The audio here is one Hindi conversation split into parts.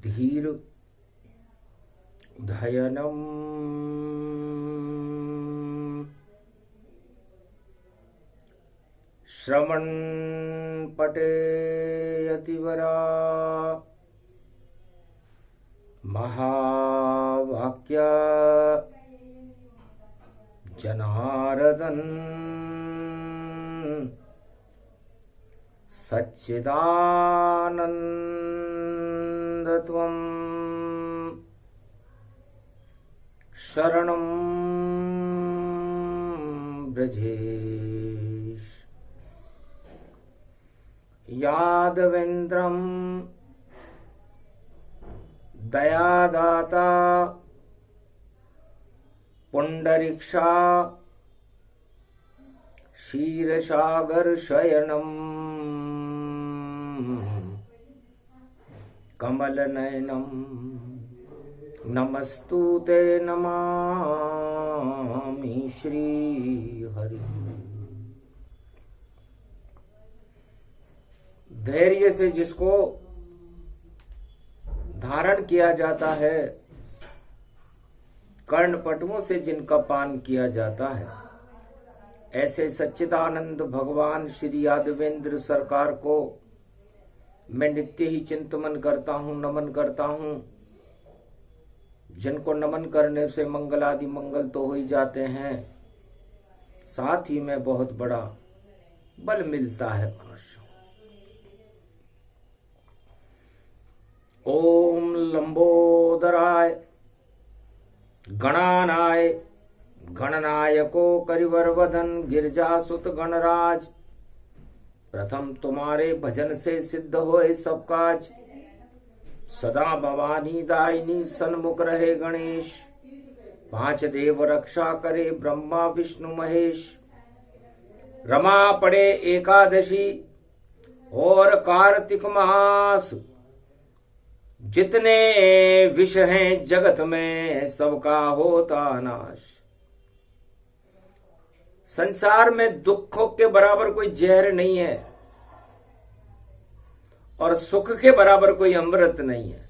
धीर धयनम श्रवण पटे यतिवरा महावाक्य जनार्दन सच्चिदानंदत्वं शरणं ब्रजेश यादवेन्द्रं दयादाता पुंडरीक्षा क्षीरसागर शयनम कमल नयनम नमस्तुते नमामि श्री हरि। धैर्य से जिसको धारण किया जाता है, कर्णपटुओं से जिनका पान किया जाता है, ऐसे सच्चिदानंद भगवान श्री यादवेंद्र सरकार को मैं नित्य ही चिंतन करता हूँ, नमन करता हूँ। जिनको नमन करने से मंगल आदि मंगल तो हो ही जाते हैं, साथ ही में बहुत बड़ा बल मिलता है मनुष्य। ओम लंबोदराय गणानाय गणनायको करिवरवदन गिरजासुत गणराज। प्रथम तुम्हारे भजन से सिद्ध होए सब काज। सदा भवानी दायिनी सन्मुख रहे गणेश। पांच देव रक्षा करे ब्रह्मा विष्णु महेश। रमा पड़े एकादशी और कार्तिक मास। जितने विष हैं जगत में सबका होता नाश। संसार में दुखों के बराबर कोई जहर नहीं है और सुख के बराबर कोई अमृत नहीं है।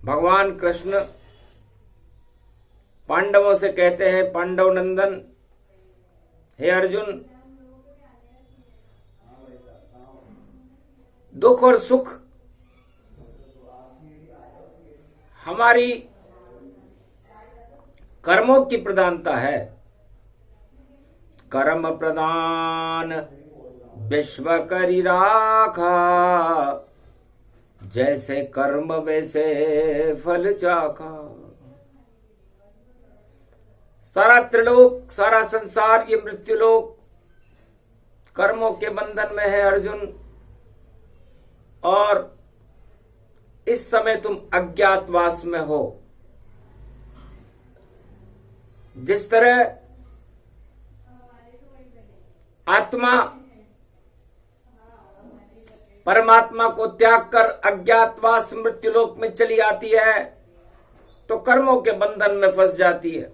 भगवान कृष्ण पांडवों से कहते हैं, पांडव नंदन हे अर्जुन, दुख और सुख हमारी कर्मों की प्रधानता है। कर्म प्रदान विश्व करी राखा। जैसे कर्म वैसे फल चाखा। सारा त्रिलोक, सारा संसार, ये मृत्युलोक कर्मों के बंधन में है अर्जुन। और इस समय तुम अज्ञातवास में हो। जिस तरह आत्मा परमात्मा को त्याग कर अज्ञातवास मृत्युलोक में चली आती है, तो कर्मों के बंधन में फंस जाती है।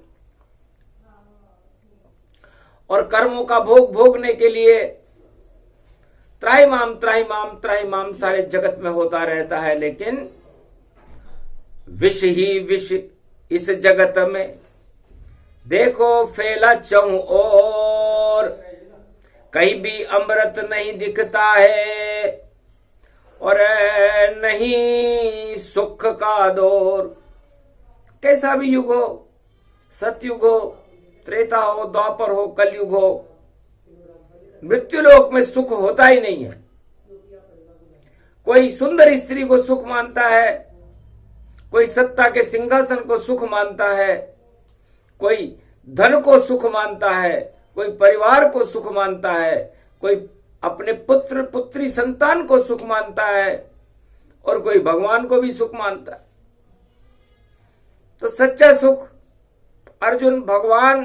और कर्मों का भोग भोगने के लिए त्राहिमाम त्राहिमाम त्राहिमाम सारे जगत में होता रहता है, लेकिन विष ही विष इस जगत में। देखो फैला चौं और कहीं भी अमृत नहीं दिखता है और नहीं सुख का दौर। कैसा भी युग हो, सतयुग हो, त्रेता हो, द्वापर हो, कलयुग हो, मृत्युलोक में सुख होता ही नहीं है। कोई सुंदर स्त्री को सुख मानता है, कोई सत्ता के सिंहासन को सुख मानता है, कोई धन को सुख मानता है, कोई परिवार को सुख मानता है, कोई अपने पुत्र पुत्री संतान को सुख मानता है और कोई भगवान को भी सुख मानता है। तो सच्चा सुख अर्जुन भगवान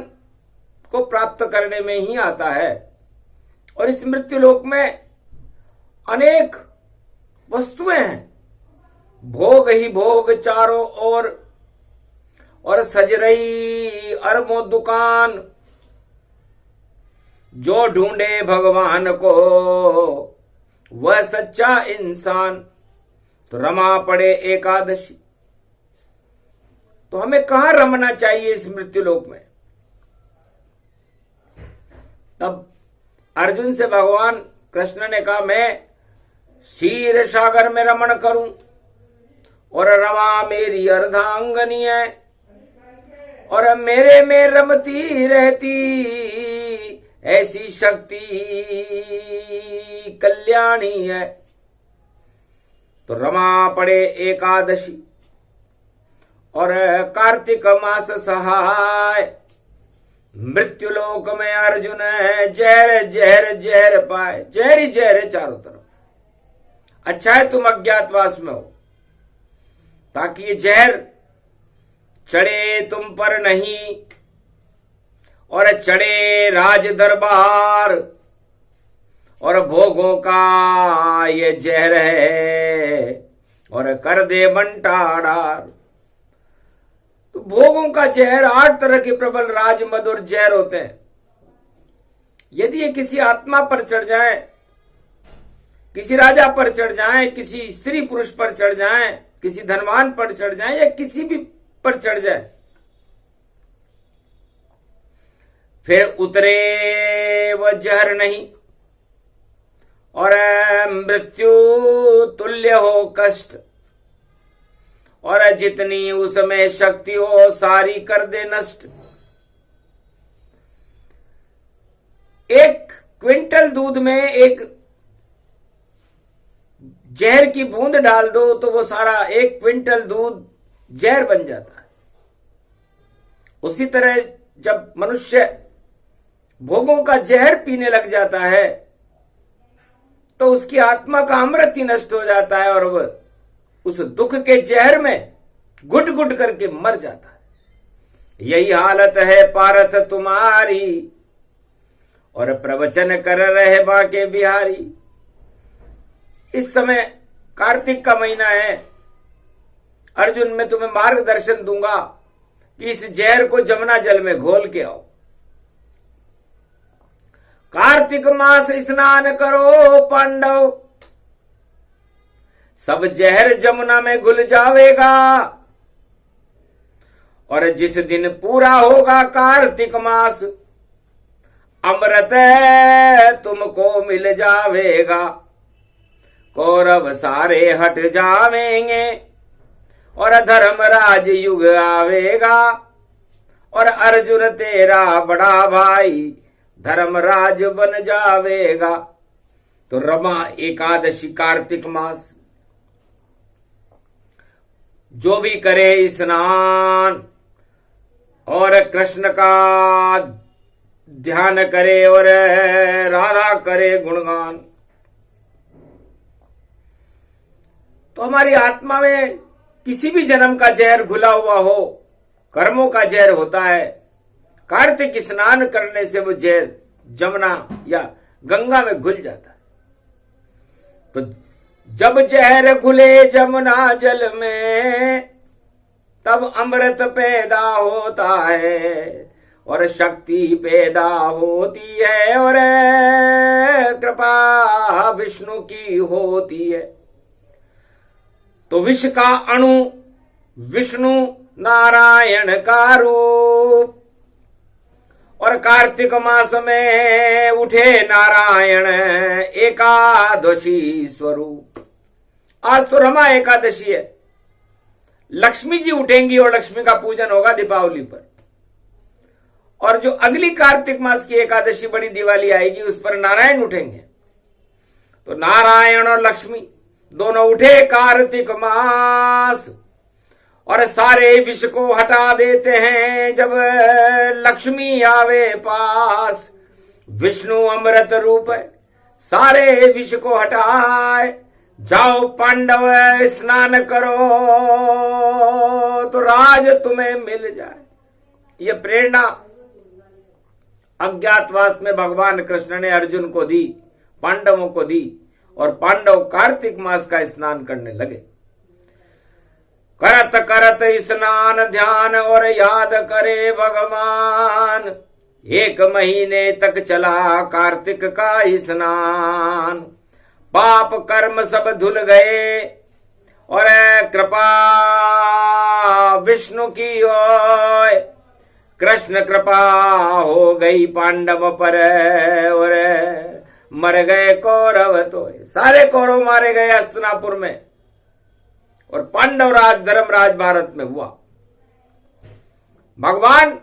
को प्राप्त करने में ही आता है। और इस मृत्युलोक में अनेक वस्तुएं हैं, भोग ही भोग चारों ओर और सज रही अरबों दुकान। जो ढूंढे भगवान को वह सच्चा इंसान। तो रमा पड़े एकादशी। तो हमें कहां रमना चाहिए इस मृत्युलोक में? तब अर्जुन से भगवान कृष्ण ने कहा, मैं क्षीर सागर में रमण करूं और रमा मेरी अर्धांगनी है और मेरे में रमती रहती, ऐसी शक्ति कल्याणी है। तो रमा पड़े एकादशी और कार्तिक मास सहाय, मृत्युलोक में अर्जुन जहर जहर जहर पाए। जहर ही जहर है चारों तरफ। अच्छा है तुम अज्ञातवास में हो, ताकि ये जहर चढ़े तुम पर नहीं और चढ़े राज दरबार और भोगों का ये जहर है और कर दे बंटाडार। तो भोगों का जहर 8 तरह के प्रबल राज मद और जहर होते हैं। यदि ये किसी आत्मा पर चढ़ जाए, किसी राजा पर चढ़ जाए, किसी स्त्री पुरुष पर चढ़ जाए, किसी धनवान पर चढ़ जाए या किसी भी पर चढ़ जाए, फिर उतरे वह जहर नहीं और मृत्यु तुल्य हो कष्ट और जितनी उसमें शक्ति हो सारी कर दे नष्ट। 1 क्विंटल दूध में एक जहर की बूंद डाल दो तो वो सारा 1 क्विंटल दूध जहर बन जाता है। उसी तरह जब मनुष्य भोगों का जहर पीने लग जाता है तो उसकी आत्मा का अमृत ही नष्ट हो जाता है और वह उस दुख के जहर में घुट घुट करके मर जाता है। यही हालत है पारथ तुम्हारी और प्रवचन कर रहे बाके बिहारी। इस समय कार्तिक का महीना है। अर्जुन, मैं तुम्हें मार्गदर्शन दूंगा कि इस जहर को जमुना जल में घोल के आओ। कार्तिक मास स्नान करो पांडव, सब जहर जमुना में घुल जावेगा और जिस दिन पूरा होगा कार्तिक मास अमृत तुमको मिल जावेगा। कौरव सारे हट जावेंगे और धर्मराज युग आवेगा और अर्जुन तेरा बड़ा भाई धर्मराज बन जावेगा। तो रमा एकादशी कार्तिक मास, जो भी करे स्नान और कृष्ण का ध्यान करे और राधा करे गुणगान, तो हमारी आत्मा में किसी भी जन्म का जहर घुला हुआ हो, कर्मों का जहर होता है। कार्तिक स्नान करने से वो जहर जमुना या गंगा में घुल जाता है। तो जब जहर घुले जमुना जल में तब अमृत पैदा होता है और शक्ति पैदा होती है और कृपा विष्णु की होती है। तो विष का अणु विष्णु नारायण का रूप और कार्तिक मास में उठे नारायण एकादशी स्वरूप। आज तो रमा एकादशी है, लक्ष्मी जी उठेंगी और लक्ष्मी का पूजन होगा दीपावली पर। और जो अगली कार्तिक मास की एकादशी बड़ी दिवाली आएगी उस पर नारायण उठेंगे। तो नारायण और लक्ष्मी दोनों उठे कार्तिक मास और सारे विष को हटा देते हैं जब लक्ष्मी आवे पास। विष्णु अमृत रूप है, सारे विष को हटाए। जाओ पांडव स्नान करो तो राज तुम्हें मिल जाए। ये प्रेरणा अज्ञातवास में भगवान कृष्ण ने अर्जुन को दी, पांडवों को दी और पांडव कार्तिक मास का स्नान करने लगे। करत करत स्नान ध्यान और याद करे भगवान, 1 महीने तक चला कार्तिक का स्नान। पाप कर्म सब धुल गए और कृपा विष्णु की ओर, कृष्ण कृपा हो गई पांडव पर, और मर गए कौरव तो। सारे कौरव मारे गए हस्तिनापुर में, और पांडव राज धर्मराज भारत में हुआ। भगवान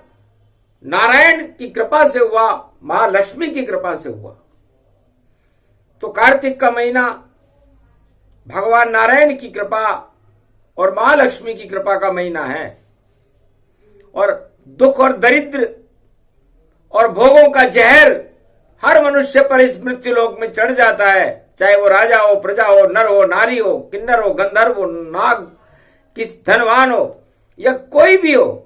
नारायण की कृपा से हुआ, महालक्ष्मी की कृपा से हुआ। तो कार्तिक का महीना भगवान नारायण की कृपा और महालक्ष्मी की कृपा का महीना है। और दुख और दरिद्र और भोगों का जहर हर मनुष्य पर इस मृत्यु लोक में चढ़ जाता है, चाहे वो राजा हो, प्रजा हो, नर हो, नारी हो, किन्नर हो, गंधर्व हो, नाग, किस धनवान हो या कोई भी हो,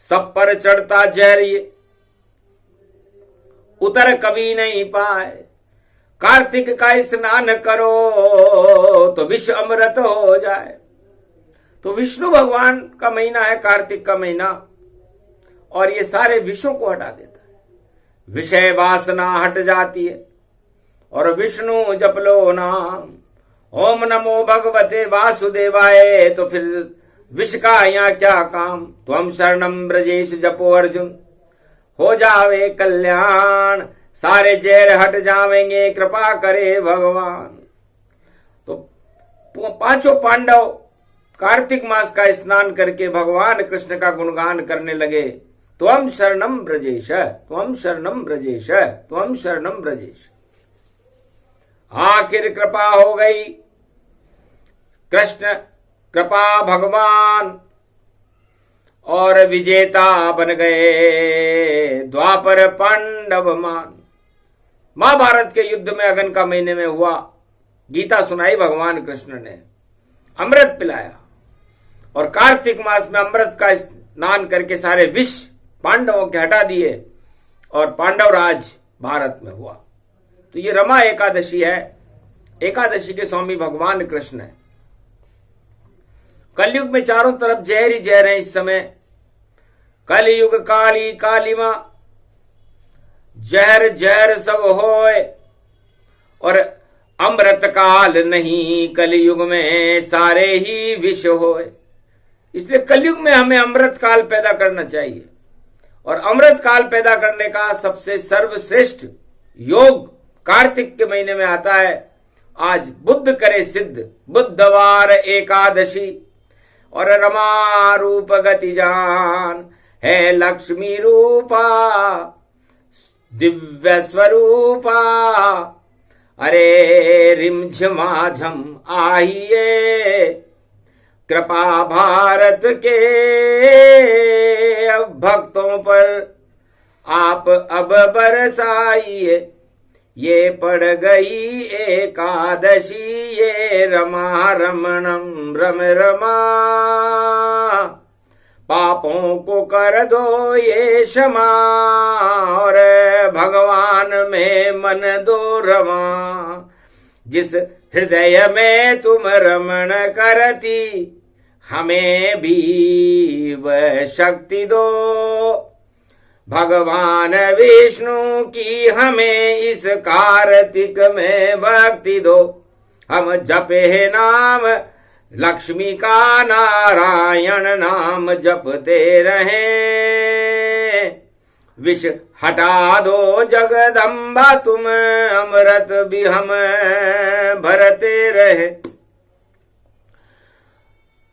सब पर चढ़ता जहर ये उतर कभी नहीं पाए। कार्तिक का स्नान करो तो विष अमृत हो जाए। तो विष्णु भगवान का महीना है कार्तिक का महीना, और ये सारे विषों को हटा देता है। विषय वासना हट जाती है। और विष्णु जप लो नाम, ओम नमो भगवते वासुदेवाय, तो फिर विष का यहाँ क्या काम। त्वम शरणम ब्रजेश जपो अर्जुन, हो जावे कल्याण, सारे जहर हट जावेंगे, कृपा करे भगवान। तो पांचों पांडव कार्तिक मास का स्नान करके भगवान कृष्ण का गुणगान करने लगे। त्वम शरणम ब्रजेश, त्वम शरणम ब्रजेश, त्वम शरणम ब्रजेश। आखिर कृपा हो गई, कृष्ण कृपा भगवान, और विजेता बन गए द्वापर पांडवमान। महाभारत के युद्ध में अगन का महीने में हुआ। गीता सुनाई भगवान कृष्ण ने, अमृत पिलाया, और कार्तिक मास में अमृत का स्नान करके सारे विष पांडवों के हटा दिए, और पांडव राज भारत में हुआ। तो ये रमा एकादशी है। एकादशी के स्वामी भगवान कृष्ण है। कलयुग में चारों तरफ जहर ही जहर है इस समय। कलयुग काली कालिमा, जहर जहर सब होए, और अमृत काल नहीं कलयुग में सारे ही विष होए। इसलिए कलयुग में हमें अमृत काल पैदा करना चाहिए, और अमृत काल पैदा करने का सबसे सर्वश्रेष्ठ योग कार्तिक के महीने में आता है। आज बुद्ध करे सिद्ध, बुद्धवार एकादशी, और रमा रूप गति जान, है लक्ष्मी रूपा दिव्य स्वरूपा। अरे रिमझिमाझम आइए, कृपा भारत के भक्तों पर आप अब बरसाइए। ये पड़ गई एकादशी, ये रमा रमणम रम रमा, पापों को कर दो ये क्षमा, और भगवान में मन दो रमा। जिस हृदय में तुम रमण करती, हमें भी वह शक्ति दो। भगवान विष्णु की हमें इस कार्तिक में भक्ति दो। हम जपे नाम लक्ष्मी का, नारायण नाम जपते रहें। विष हटा दो जगदम्बा तुम, अमृत भी हम भरते रहे।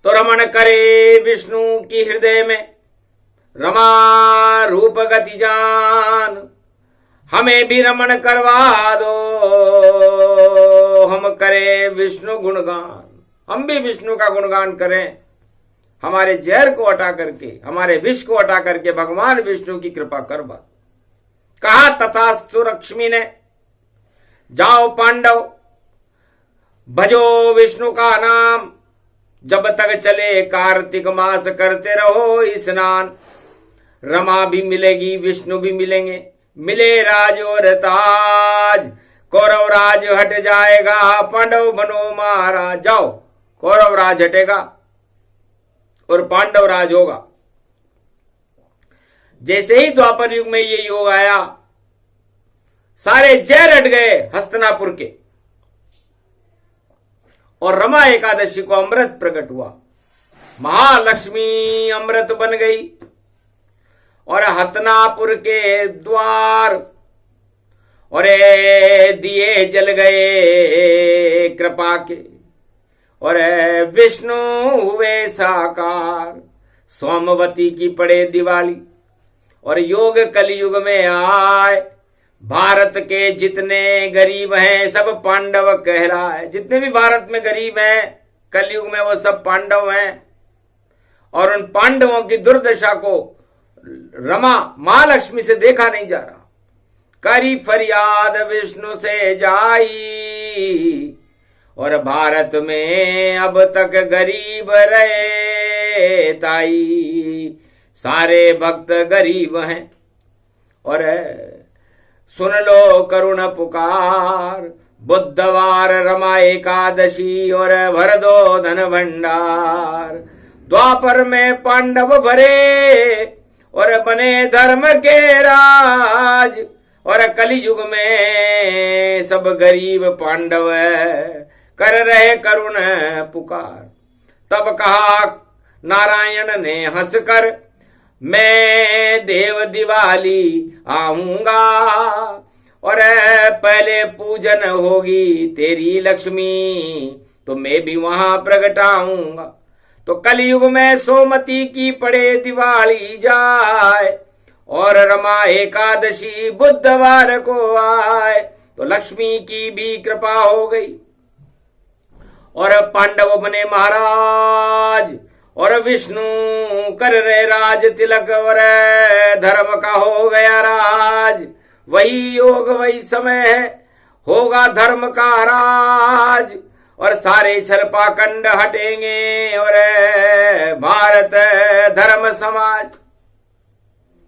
तो रमण करे विष्णु की हृदय में, रमा रूप गति जान, हमें भी रमण करवा दो। हम करें विष्णु गुणगान, हम भी विष्णु का गुणगान करें। हमारे जहर को हटा करके, हमारे विष को हटा करके भगवान विष्णु की कृपा करवा। कहा तथास्तु लक्ष्मी ने, जाओ पांडव भजो विष्णु का नाम, जब तक चले कार्तिक मास करते रहो स्नान। रमा भी मिलेगी, विष्णु भी मिलेंगे, मिले राज और ताज, कौरव राज हट जाएगा, पांडव बनो महाराज। जाओ, कौरव राज हटेगा और पांडव राज होगा। जैसे ही द्वापर युग में ये योग आया, सारे जहर हट गए हस्तिनापुर के, और रमा एकादशी को अमृत प्रकट हुआ। महालक्ष्मी अमृत बन गई और हतनापुर के द्वार और दिए जल गए कृपा के और विष्णु हुए साकार। सोमवती की पड़े दिवाली और योग कलयुग में आए। भारत के जितने गरीब हैं सब पांडव कहलाए। जितने भी भारत में गरीब हैं कलयुग में वो सब पांडव हैं। और उन पांडवों की दुर्दशा को रमा महालक्ष्मी से देखा नहीं जा रहा। करी फरियाद विष्णु से जाई और भारत में अब तक गरीब रहे ताई। सारे भक्त गरीब हैं और सुन लो करुण पुकार। बुधवार रमा एकादशी और भर दो धन भंडार। द्वापर में पांडव भरे और बने धर्म के राज और कलयुग में सब गरीब पांडव कर रहे करुण पुकार। तब कहा नारायण ने हंसकर मैं देव दिवाली आऊंगा और पहले पूजन होगी तेरी लक्ष्मी तो मैं भी वहां प्रगट आऊंगा। तो कलयुग में सोमती की पड़े दिवाली जाए और रमा एकादशी बुधवार को आए तो लक्ष्मी की भी कृपा हो गई और पांडव बने महाराज और विष्णु कर रहे राज तिलक और धर्म का हो गया राज। वही योग वही समय है होगा धर्म का राज और सारे छल पाखंड हटेंगे और भारत धर्म समाज।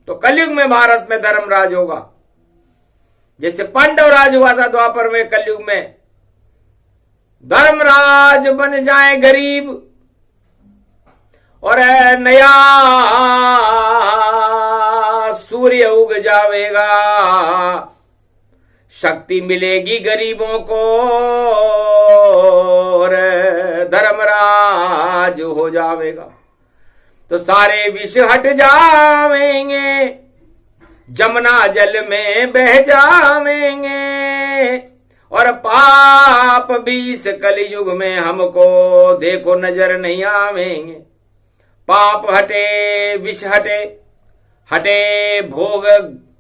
तो कलयुग में भारत में धर्म राज होगा। जैसे पांडव राज हुआ था द्वापर में, कलयुग में धर्मराज बन जाए गरीब और नया सूर्य उग जावेगा। शक्ति मिलेगी गरीबों को और धर्मराज हो जावेगा। तो सारे विष हट जावेंगे जमुना जल में बह जावेंगे और पाप भी इस कलयुग में हमको देखो नजर नहीं आवेंगे। पाप हटे विष हटे हटे भोग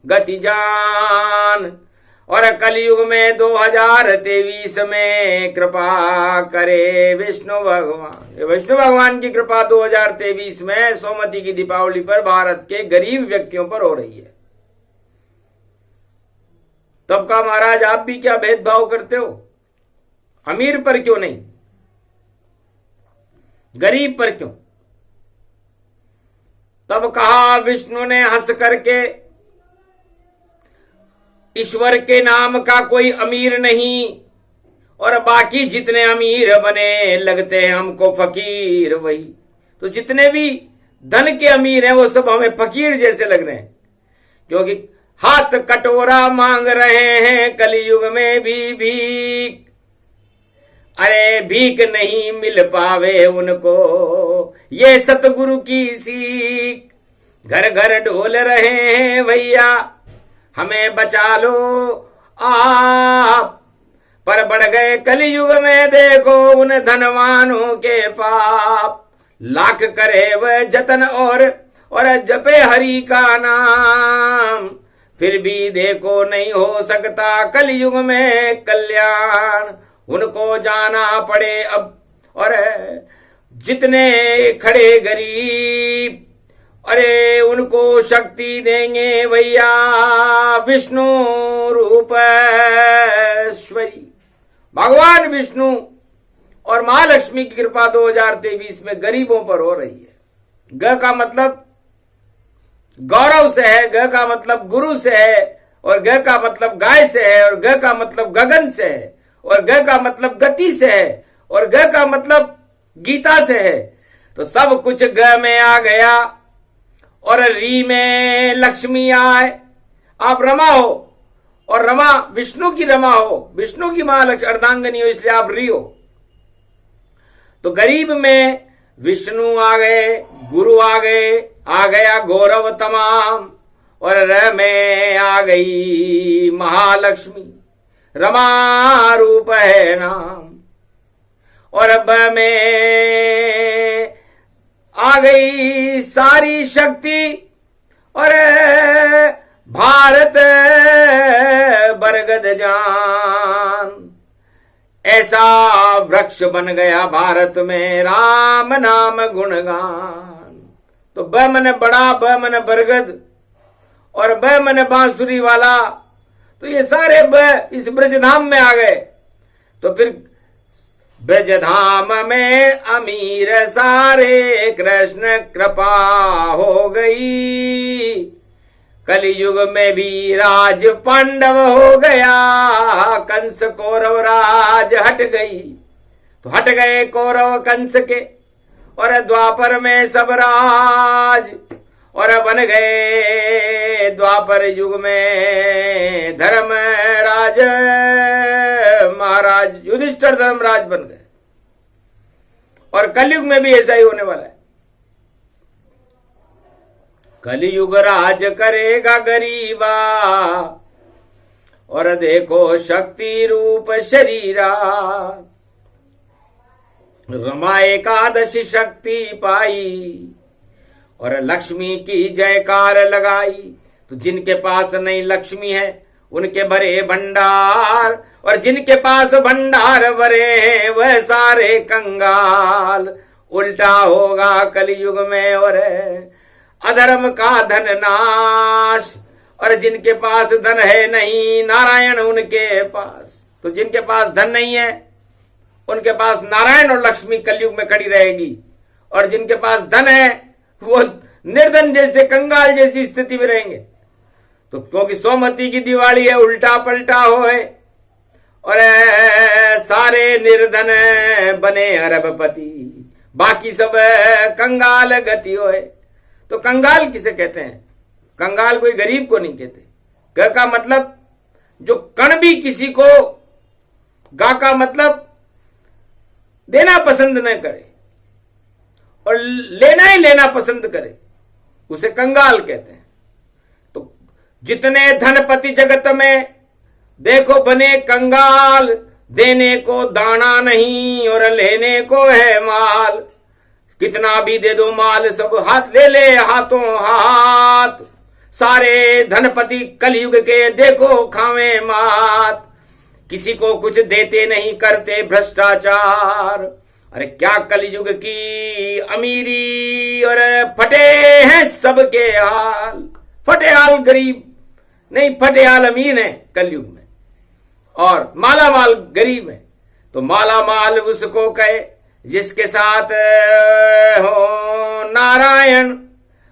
गति जान और कलयुग में 2023 में कृपा करे विष्णु भगवान। विष्णु भगवान की कृपा 2023 में सोमवती की दीपावली पर भारत के गरीब व्यक्तियों पर हो रही है। तब का महाराज आप भी क्या भेदभाव करते हो? अमीर पर क्यों नहीं, गरीब पर क्यों? तब कहा विष्णु ने हंस करके ईश्वर के नाम का कोई अमीर नहीं और बाकी जितने अमीर बने लगते हैं हमको फकीर। वही तो जितने भी धन के अमीर हैं वो सब हमें फकीर जैसे लग रहे हैं, क्योंकि हाथ कटोरा मांग रहे हैं कलयुग में भी भीख। अरे भीख नहीं मिल पावे उनको ये सतगुरु की सीख। घर घर ढोल रहे हैं भैया हमें बचा लो आप, पर बढ़ गए कलयुग में देखो उन धनवानों के पाप। लाख करे वह जतन और जपे हरि का नाम, फिर भी देखो नहीं हो सकता कलयुग में कल्याण। उनको जाना पड़े अब और जितने खड़े गरीब अरे उनको शक्ति देंगे भैया विष्णु रूपेश्वरी। भगवान विष्णु और महालक्ष्मी की कृपा 2023 में गरीबों पर हो रही है। ग का मतलब गौरव से है, ग का मतलब गुरु से है और ग का मतलब गाय से है और ग का मतलब गगन से है और ग का मतलब गति से है और ग का मतलब गीता से है। तो सब कुछ ग में आ गया और री में लक्ष्मी आए। आप रमा हो और रमा विष्णु की रमा हो, विष्णु की महालक्ष्मी अर्धांगनी हो, इसलिए आप री हो। तो गरीब में विष्णु आ गए, गुरु आ गए, आ गया गौरव तमाम, और र में आ गई महालक्ष्मी, रमा रूप है नाम, और ब में आ गई सारी शक्ति, और भारत बरगद जान, ऐसा वृक्ष बन गया भारत में राम नाम गुणगान। तो ब मन बड़ा, ब मन बरगद, और ब मन बांसुरी वाला, तो ये सारे ब इस ब्रजधाम में आ गए। तो फिर ब्रजधाम में अमीर सारे, कृष्ण कृपा हो गई, कलयुग में भी राज पांडव हो गया, कंस कौरव राज हट गई। तो हट गए कौरव कंस के, और द्वापर में सब राज, और बन गए द्वापर युग में धर्मराज महाराज, युधिष्ठिर धर्मराज बन गए। और कलयुग में भी ऐसा ही होने वाला है। कलयुग राज करेगा गरीबा, और देखो शक्ति रूप शरीरा, रमा एकादशी शक्ति पाई, और लक्ष्मी की जयकार लगाई। तो जिनके पास नहीं लक्ष्मी है उनके भरे भंडार, और जिनके पास भंडार भरे हैं वह सारे कंगाल। उल्टा होगा कलयुग में, और अधर्म का धन नाश, और जिनके पास धन है नहीं नारायण उनके पास। तो जिनके पास धन नहीं है उनके पास नारायण और लक्ष्मी कलयुग में खड़ी रहेगी, और जिनके पास धन है वो निर्धन जैसे कंगाल जैसी स्थिति में रहेंगे। तो क्योंकि सोमवती की दिवाली है, उल्टा पलटा होए, और सारे निर्धन बने अरबपति, बाकी सब कंगाल गति होए। तो कंगाल किसे कहते हैं? कंगाल कोई गरीब को नहीं कहते। ग का मतलब जो कण भी किसी को, गा का मतलब देना पसंद न करे और लेना ही लेना पसंद करे, उसे कंगाल कहते हैं। तो जितने धनपति जगत में देखो बने कंगाल, देने को दाना नहीं और लेने को है माल। कितना भी दे दो माल सब हाथ ले ले हाथों हाथ, सारे धनपति कलयुग के देखो खावे मात। किसी को कुछ देते नहीं, करते भ्रष्टाचार। अरे क्या कलयुग की अमीरी, और फटे हैं सबके हाल। फटे हाल गरीब नहीं, फटे हाल अमीर है कलयुग में, और माला माल गरीब है। तो माला माल उसको कहे जिसके साथ हो नारायण,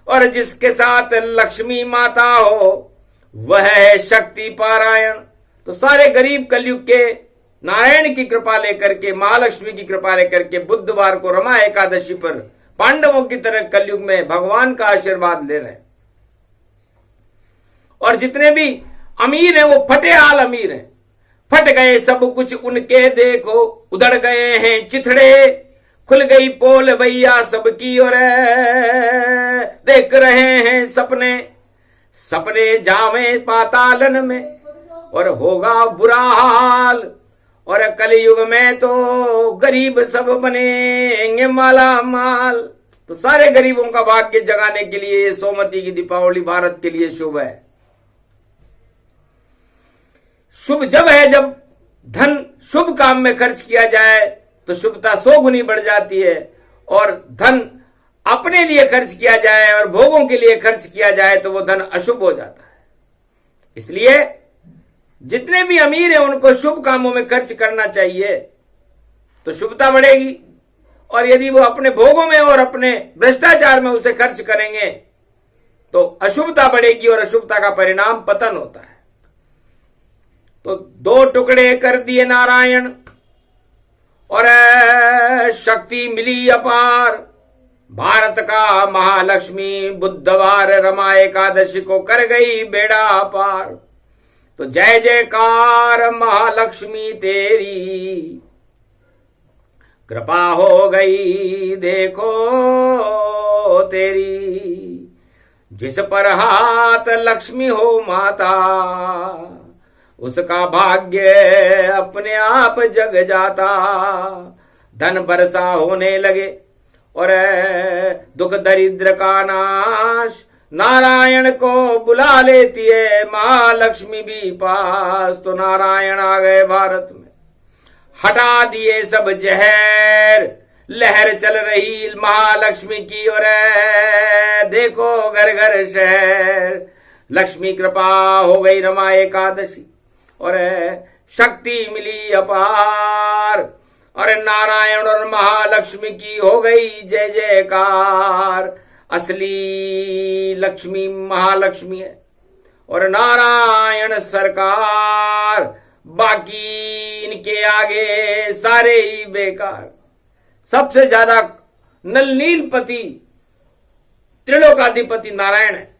और जिसके साथ लक्ष्मी माता हो वह है शक्ति पारायण। तो सारे गरीब कलयुग के नारायण की कृपा लेकर के, महालक्ष्मी की कृपा लेकर के बुधवार को रमा एकादशी पर पांडवों की तरह कलयुग में भगवान का आशीर्वाद ले रहे हैं। और जितने भी अमीर हैं वो फटे हाल अमीर हैं। फट गए सब कुछ उनके देखो, उधड़ गए हैं चिथड़े, खुल गई पोल भैया सबकी, और देख रहे हैं सपने, सपने जावे पातालन में और होगा बुरा हाल। और कलयुग में तो गरीब सब बनेंगे माला माल। तो सारे गरीबों का भाग्य जगाने के लिए सोमवती की दीपावली भारत के लिए शुभ है। शुभ जब है जब धन शुभ काम में खर्च किया जाए तो शुभता 100 गुनी बढ़ जाती है, और धन अपने लिए खर्च किया जाए और भोगों के लिए खर्च किया जाए तो वो धन अशुभ हो जाता है। इसलिए जितने भी अमीर हैं उनको शुभ कामों में खर्च करना चाहिए तो शुभता बढ़ेगी, और यदि वो अपने भोगों में और अपने भ्रष्टाचार में उसे खर्च करेंगे तो अशुभता बढ़ेगी, और अशुभता का परिणाम पतन होता है। तो 2 टुकड़े कर दिए नारायण, और शक्ति मिली अपार। भारत का महालक्ष्मी बुधवार रमा एकादशी को कर गई बेड़ा पार। तो जय जयकार महालक्ष्मी तेरी, कृपा हो गई देखो तेरी, जिस पर हाथ लक्ष्मी हो माता, उसका भाग्य अपने आप जग जाता। धन बरसा होने लगे और दुख दरिद्र का नाश, नारायण को बुला लेती है महालक्ष्मी भी पास। तो नारायण आ गए भारत में, हटा दिए सब जहर, लहर चल रही महालक्ष्मी की और देखो घर घर शहर। लक्ष्मी कृपा हो गई रमा एकादशी और शक्ति मिली अपार, और नारायण और महालक्ष्मी की हो गई जय जयकार। असली लक्ष्मी महालक्ष्मी है और नारायण सरकार, बाकी इनके आगे सारे ही बेकार। सबसे ज्यादा नल नीलपति त्रिलोकाधिपति नारायण है,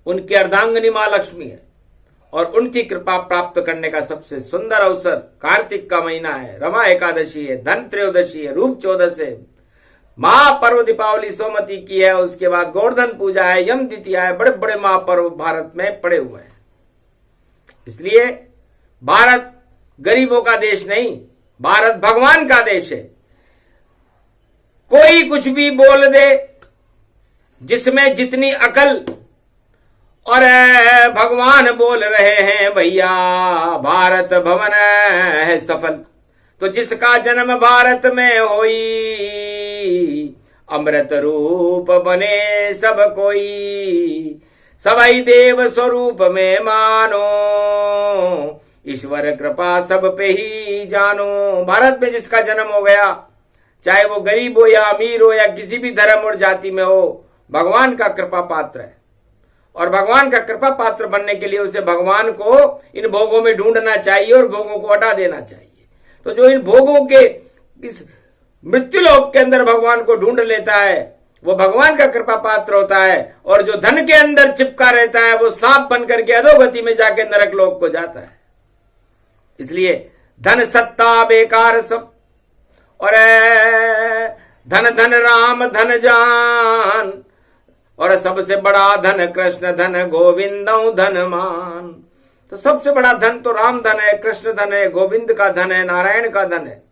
उनकी अर्धांगिनी मां लक्ष्मी है, और उनकी कृपा प्राप्त करने का सबसे सुंदर अवसर कार्तिक का महीना है, रमा एकादशी है, धन त्रयोदशी है, रूप चौदस है, महापर्व दीपावली सोमती की है, उसके बाद गोवर्धन पूजा है, यम द्वितीया है। बड़े बड़े महापर्व भारत में पड़े हुए हैं। इसलिए भारत गरीबों का देश नहीं, भारत भगवान का देश है। कोई कुछ भी बोल दे, जिसमें जितनी अकल, और भगवान बोल रहे हैं भैया भारत भवन है सफल। तो जिसका जन्म भारत में होई, अमृत रूप बने सब कोई, सबई देव स्वरूप में मानो, ईश्वर कृपा सब पे ही जानो। भारत में जिसका जन्म हो गया, चाहे वो गरीब हो या अमीर हो या किसी भी धर्म और जाति में हो, भगवान का कृपा पात्र है। और भगवान का कृपा पात्र बनने के लिए उसे भगवान को इन भोगों में ढूंढना चाहिए और भोगों को हटा देना चाहिए। तो जो इन भोगों के इस मृत्युलोक के अंदर भगवान को ढूंढ लेता है, वो भगवान का कृपा पात्र होता है। और जो धन के अंदर चिपका रहता है, वो सांप बन करके अधोगति में जाके नरक लोक को जाता है। इसलिए धन सत्ता बेकार सब, और धन धन राम धन जान, और सबसे बड़ा धन कृष्ण धन गोविंदौ धन मान। तो सबसे बड़ा धन तो राम धन है, कृष्ण धन है, गोविंद का धन है, नारायण का धन है,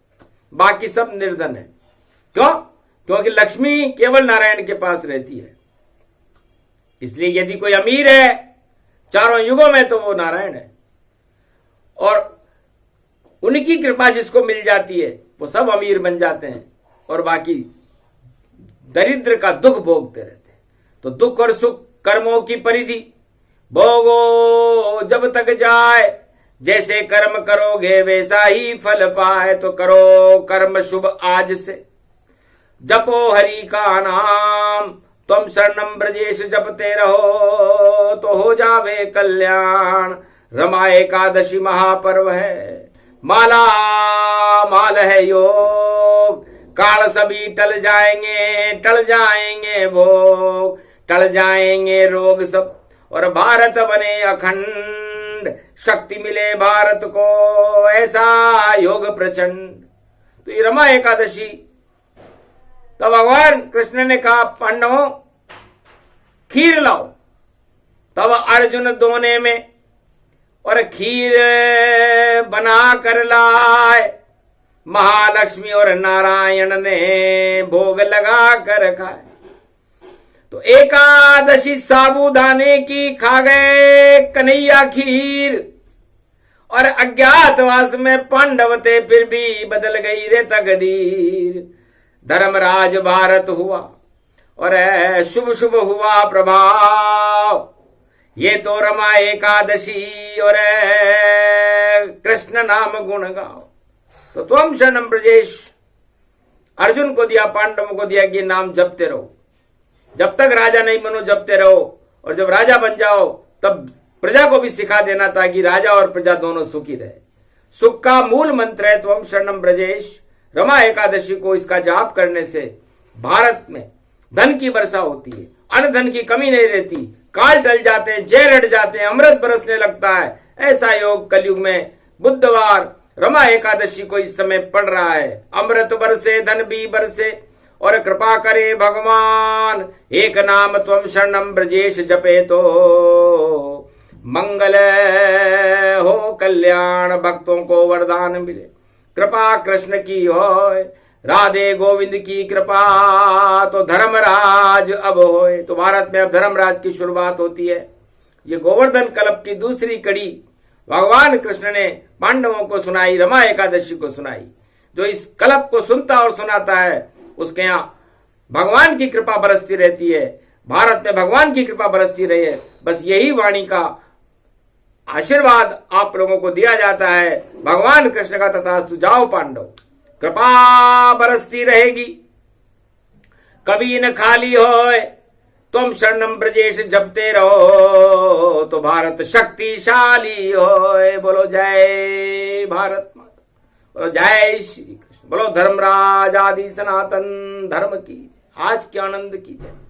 बाकी सब निर्धन है। क्यों? क्योंकि लक्ष्मी केवल नारायण के पास रहती है। इसलिए यदि कोई अमीर है चारों युगों में, तो वो नारायण है, और उनकी कृपा जिसको मिल जाती है वो सब अमीर बन जाते हैं, और बाकी दरिद्र का दुख भोगते रहते हैं। तो दुख और सुख कर्मों की परिधि, भोगो जब तक जाए, जैसे कर्म करोगे वैसा ही फल पाए। तो करो कर्म शुभ आज से, जपो हरि का नाम, तुम शरणम ब्रजेश जपते रहो, तो हो जावे कल्याण। रमा एकादशी महापर्व है, माला माल है योग, काल सभी टल जाएंगे भोग, टल जाएंगे रोग सब, और भारत बने अखंड, शक्ति मिले भारत को ऐसा योग प्रचंड। तो ये रमा एकादशी, तो भगवान कृष्ण ने कहा पांडवों खीर लाओ, तब अर्जुन दोने में और खीर बना कर लाए, महालक्ष्मी और नारायण ने भोग लगा कर खाए। तो एकादशी साबूदाने की खा गए कन्हैया खीर, और अज्ञातवास में पांडव थे फिर भी बदल गई रे तकदीर। धर्मराज भारत हुआ और शुभ शुभ हुआ प्रभाव, ये तो रमा एकादशी और कृष्ण नाम गुण गाओ। तो तुम शरणम ब्रजेश अर्जुन को दिया, पांडवों को दिया कि नाम जपते रहो, जब तक राजा नहीं बनो जपते रहो, और जब राजा बन जाओ तब प्रजा को भी सिखा देना, ताकि राजा और प्रजा दोनों सुखी रहे। सुख का मूल मंत्र है त्वम शरणम ब्रजेश। रमा एकादशी को इसका जाप करने से भारत में धन की वर्षा होती है, अन्न धन की कमी नहीं रहती, काल टल जाते हैं, जय हट जाते हैं, अमृत बरसने लगता है। ऐसा योग कलयुग में बुधवार रमा एकादशी को इस समय पढ़ रहा है। अमृत बरसे धन भी बरसे और कृपा करे भगवान, एक नाम त्वम शरणम ब्रजेश जपे तो मंगल हो कल्याण, भक्तों को वरदान मिले। कृपा कृष्ण की होय, राधे गोविंद की कृपा तो धर्मराज अब होए। तो भारत में अब धर्मराज की शुरुआत होती है। ये गोवर्धन कल्प की दूसरी कड़ी भगवान कृष्ण ने पांडवों को सुनाई, रमा एकादशी को सुनाई। जो इस कल्प को सुनता और सुनाता है उसके यहाँ भगवान की कृपा बरसती रहती है। भारत में भगवान की कृपा बरसती रही है। बस यही वाणी का आशीर्वाद आप लोगों को दिया जाता है। भगवान कृष्ण का तथास्तु। जाओ पांडव, कृपा बरसती रहेगी, कभी न खाली होए। तुम शरणम ब्रजेश जपते रहो तो भारत शक्तिशाली होए। बोलो जय भारत माता, बोलो जय श्री कृष्ण, बोलो धर्मराज आदि सनातन धर्म की, आज के आनंद की जय।